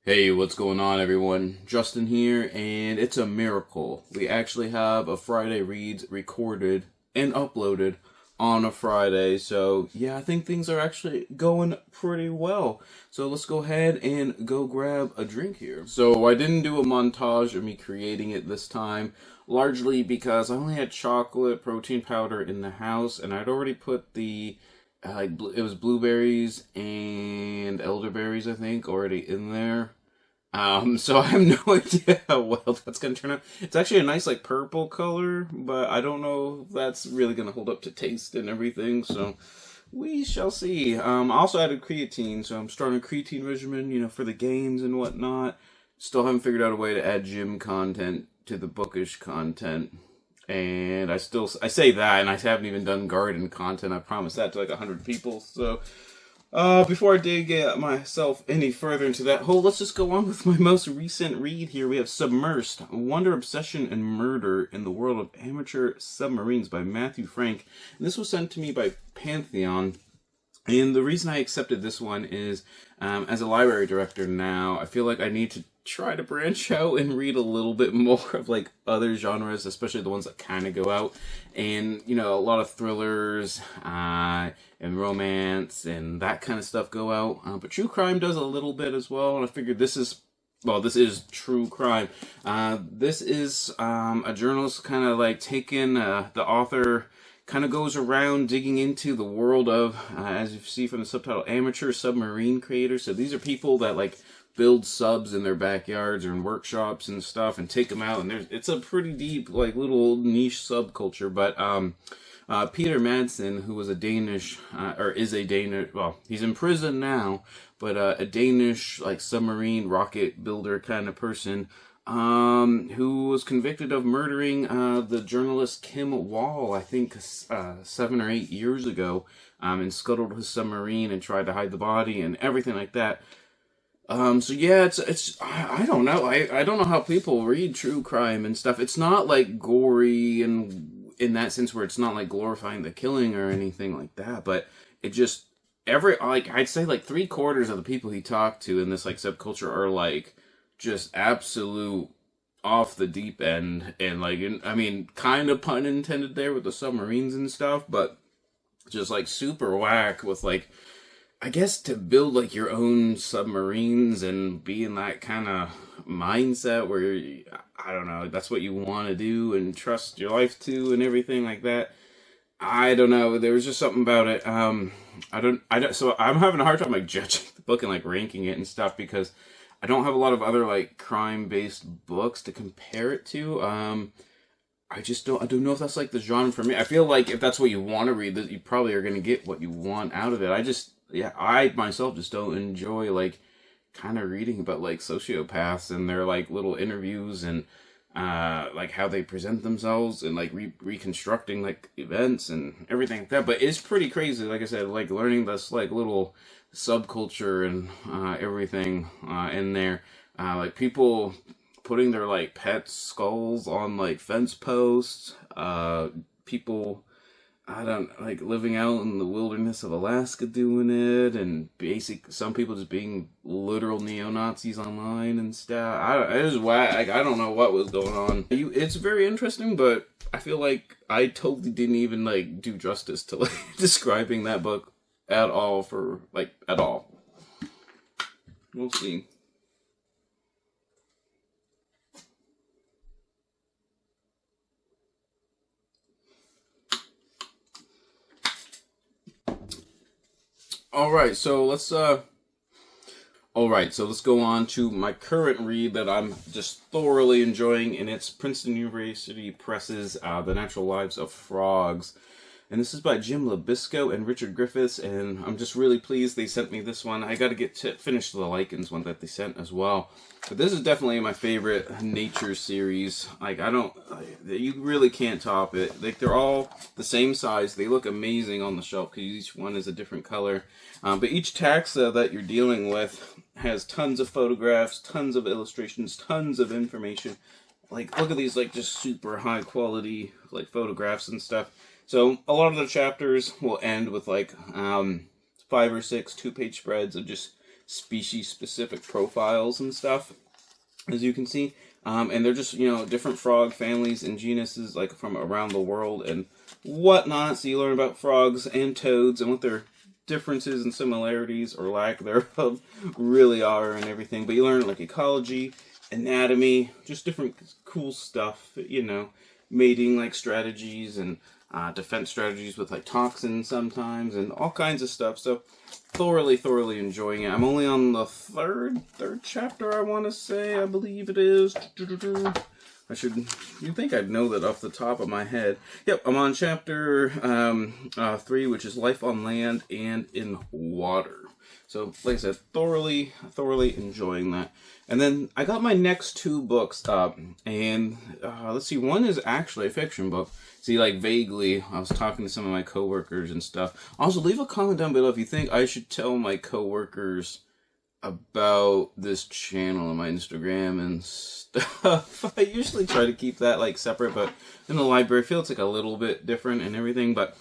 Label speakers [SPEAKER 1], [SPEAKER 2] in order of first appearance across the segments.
[SPEAKER 1] Hey, what's going on, everyone? Justin here, and it's a miracle. We actually have a Friday Reads recorded and uploaded on a Friday. So, yeah, I think things are actually going pretty well. So, let's go ahead and go grab a drink here. So, I didn't do a montage of me creating it this time, largely because I only had chocolate protein powder in the house, and I'd already put the it was blueberries and elderberries, I think, already in there. So I have no idea how well that's gonna turn out. It's actually a nice like purple color, but I don't know if that's really gonna hold up to taste and everything. So we shall see. I also added creatine, so I'm starting a creatine regimen, for the gains and whatnot. Still haven't figured out a way to add gym content to the bookish content. And I say that, and I haven't even done garden content. I promised that to like 100 people. So, before I dig myself any further into that hole, let's just go on with my most recent read here. We have Submersed: Wonder, Obsession, and Murder in the World of Amateur Submarines by Matthew Frank. And this was sent to me by Pantheon. And the reason I accepted this one is, as a library director now, I feel like I need to try to branch out and read a little bit more of like other genres, especially the ones that kind of go out. And a lot of thrillers and romance and that kind of stuff go out. But true crime does a little bit as well. And I figured this is true crime. This is a journalist kind of like taking the author kind of goes around digging into the world of, as you see from the subtitle, amateur submarine creators. So these are people that like build subs in their backyards or in workshops and stuff and take them out. And it's a pretty deep, like little niche subculture. But Peter Madsen, who was a Danish, well, he's in prison now, but a Danish like submarine rocket builder kind of person, who was convicted of murdering the journalist Kim Wall, I think 7 or 8 years ago, and scuttled his submarine and tried to hide the body and everything like that. So yeah, I don't know. I don't know how people read true crime and stuff. It's not like gory and in that sense where it's not like glorifying the killing or anything like that, but it just I'd say like 3/4 of the people he talked to in this like subculture are like just absolute off the deep end, and like, I mean, kind of pun intended there with the submarines and stuff, but just like super whack with like, I guess to build like your own submarines and be in that kind of mindset where I don't know, that's what you want to do and trust your life to and everything like that. I don't know. There was just something about it. I don't. So I'm having a hard time like judging the book and like ranking it and stuff because I don't have a lot of other like crime-based books to compare it to. I don't know if that's like the genre for me. I feel like if that's what you want to read, that you probably are going to get what you want out of it. I myself just don't enjoy like kind of reading about like sociopaths and their like little interviews and like how they present themselves and like reconstructing like events and everything like that. But it's pretty crazy, like I said, like learning this like little subculture and everything in there, like people putting their like pet skulls on like fence posts, people I don't like living out in the wilderness of Alaska doing it, and some people just being literal neo-Nazis online and stuff. It was whack. Like, I don't know what was going on. It's very interesting, but I feel like I totally didn't even like do justice to like describing that book at all at all. We'll see. Alright, so let's go on to my current read that I'm just thoroughly enjoying, and it's Princeton University Press's The Natural Lives of Frogs. And this is by Jim Labisco and Richard Griffiths, and I'm just really pleased they sent me this one. I got to get to finish the Lichens one that they sent as well. But this is definitely my favorite nature series. Like, you really can't top it. Like, they're all the same size. They look amazing on the shelf because each one is a different color. But each taxa that you're dealing with has tons of photographs, tons of illustrations, tons of information. Like, look at these, like, just super high quality, like, photographs and stuff. So a lot of the chapters will end with like 5 or 6 2-page spreads of just species-specific profiles and stuff, as you can see. And they're just, different frog families and genuses, like, from around the world and whatnot. So you learn about frogs and toads and what their differences and similarities, or lack thereof, really are and everything. But you learn, like, ecology, anatomy, just different cool stuff, mating, like, strategies and defense strategies with, like, toxins sometimes and all kinds of stuff. So thoroughly enjoying it. I'm only on the third chapter, I want to say. I believe it is. You'd think I'd know that off the top of my head. Yep, I'm on chapter 3, which is Life on Land and in Water. So, like I said, thoroughly enjoying that. And then I got my next 2 books up, and let's see, one is actually a fiction book. See, like, vaguely, I was talking to some of my coworkers and stuff. Also, leave a comment down below if you think I should tell my coworkers about this channel on my Instagram and stuff. I usually try to keep that, like, separate, but in the library field, it's, like, a little bit different and everything. But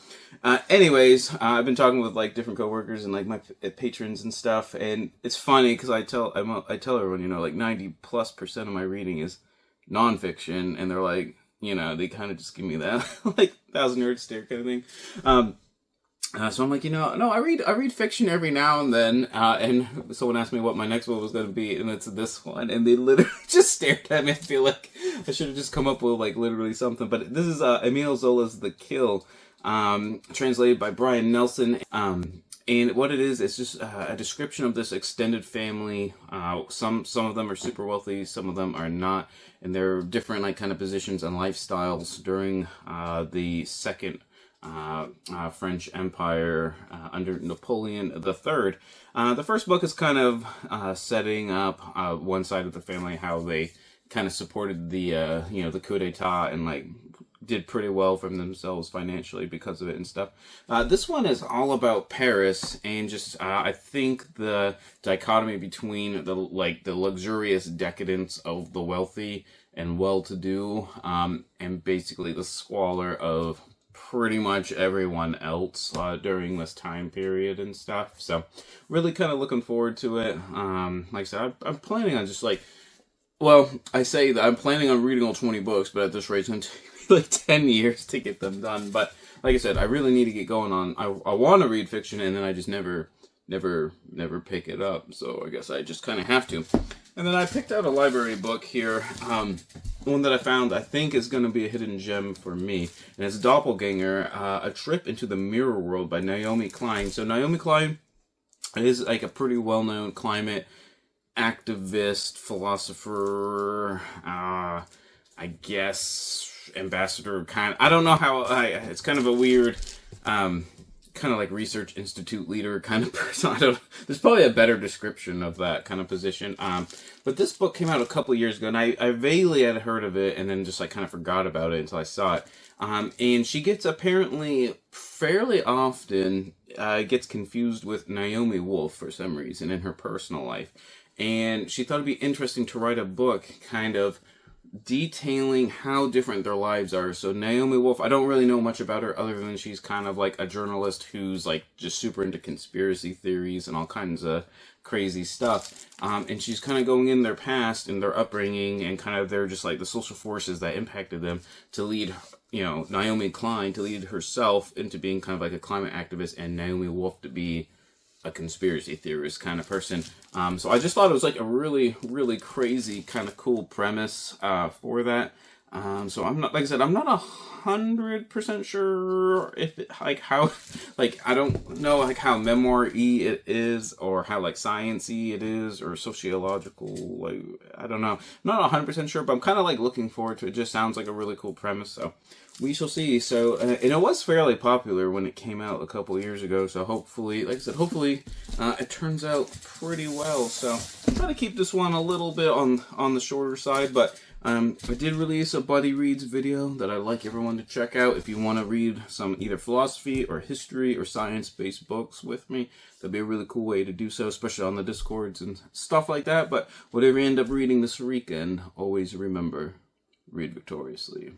[SPEAKER 1] anyways, I've been talking with, like, different coworkers and, like, my patrons and stuff, and it's funny because I tell everyone, like, 90+% of my reading is nonfiction, and they're like, they kind of just give me that, like, 1,000-yard stare kind of thing. So I'm like, no, I read fiction every now and then, and someone asked me what my next one was going to be, and it's this one, and they literally just stared at me. I feel like I should have just come up with, like, literally something, but this is Emile Zola's The Kill, translated by Brian Nelson, and what it is, it's just a description of this extended family. Some of them are super wealthy, some of them are not, and they're different, like, kind of positions and lifestyles during the second French Empire under Napoleon III. The first book is kind of setting up one side of the family, how they kind of supported the the coup d'etat and, like, did pretty well for themselves financially because of it and stuff. This one is all about Paris and just I think the dichotomy between the luxurious decadence of the wealthy and well-to-do and basically the squalor of pretty much everyone else during this time period and stuff. So really kind of looking forward to it. Like I said, I'm planning on just, like, well, I say that I'm planning on reading all 20 books, but at this rate it's going to take me like 10 years to get them done. But like I said, I really need to get going on. I want to read fiction, and then I just never pick it up. So I guess I just kind of have to. And then I picked out a library book here. One that I found I think is going to be a hidden gem for me. And it's Doppelganger, A Trip into the Mirror World by Naomi Klein. So Naomi Klein is, like, a pretty well-known climate activist, philosopher, I guess, ambassador, I don't know how, it's kind of a weird, kind of like research institute leader kind of person. There's probably a better description of that kind of position. But this book came out a couple years ago, and I vaguely had heard of it, and then just, like, kind of forgot about it until I saw it. And she gets, apparently, fairly often, gets confused with Naomi Wolf for some reason in her personal life. And she thought it'd be interesting to write a book kind of detailing how different their lives are. So Naomi Wolf, I don't really know much about her other than she's kind of like a journalist who's, like, just super into conspiracy theories and all kinds of crazy stuff. And she's kind of going in their past and their upbringing and kind of their just, like, the social forces that impacted them to lead, Naomi Klein to lead herself into being kind of like a climate activist, and Naomi Wolf to be a conspiracy theorist kind of person. So I just thought it was, like, a really, really crazy kind of cool premise for that. So I'm not, like I said, I'm not 100% sure if it, like, how, like, I don't know, like, how memoir-y it is, or how, like, science-y it is, or sociological, like, I don't know. I'm not 100% sure, but I'm kind of, like, looking forward to it. It just sounds like a really cool premise, so we shall see. So, and it was fairly popular when it came out a couple years ago, so hopefully, like I said, hopefully it turns out pretty well. So I'm trying to keep this one a little bit on the shorter side, but I did release a Buddy Reads video that I'd like everyone to check out if you want to read some either philosophy or history or science-based books with me. That'd be a really cool way to do so, especially on the Discords and stuff like that. But whatever you end up reading this weekend, always remember, read victoriously.